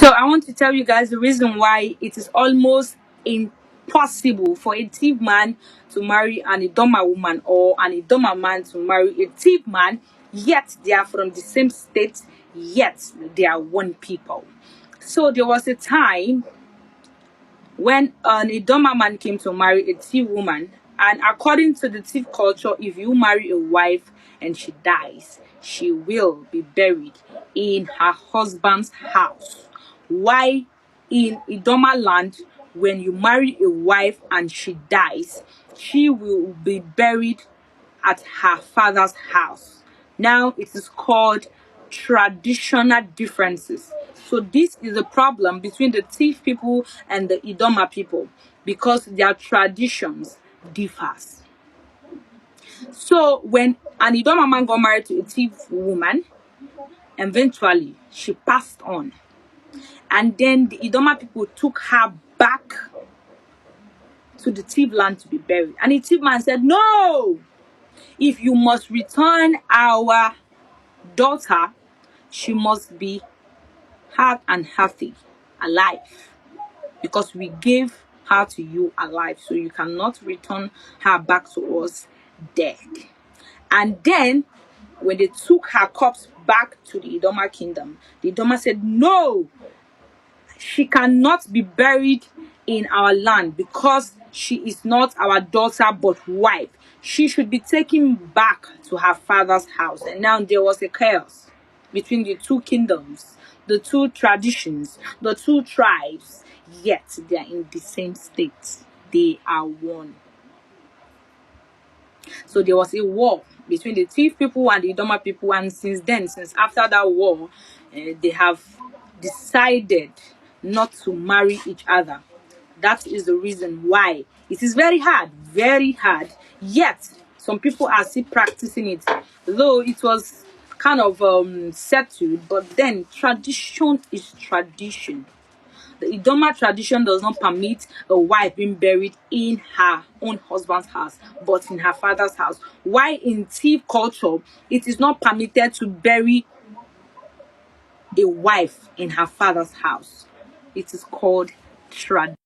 So I want to tell you guys the reason why it is almost impossible for a thief man to marry an idoma woman, or an idoma man to marry a thief man, yet they are from the same state, yet they are one people. So there was a time when an idoma man came to marry a thief woman, and according to the thief culture, if you marry a wife and she dies, she will be buried in her husband's house. Why in idoma land, when you marry a wife and she dies, she will be buried at her father's house? Now it is called traditional differences. So this is a problem between the thief people and the idoma people, because their traditions differs. So when an idoma man got married to a thief woman, eventually she passed on, and then the idoma people took her back to the thief land to be buried. And the thief man said, no, if you must return our daughter, she must be hard and healthy, alive, because we gave her to you alive, so you cannot return her back to us dead. And then when they took her corpse back to the idoma kingdom, the idoma said, no, she cannot be buried in our land, because she is not our daughter but wife. She should be taken back to her father's house. And now there was a chaos between the two kingdoms, the two traditions, the two tribes, yet they are in the same state. They are one. So there was a war between the thief people and the idoma people, and since after that war, they have decided not to marry each other. That is the reason why it is very hard, yet some people are still practicing it, though it was kind of settled. But then tradition is tradition. The idoma tradition does not permit a wife being buried in her own husband's house, but in her father's house. Why in thief culture, it is not permitted to bury a wife in her father's house. It is called tradition.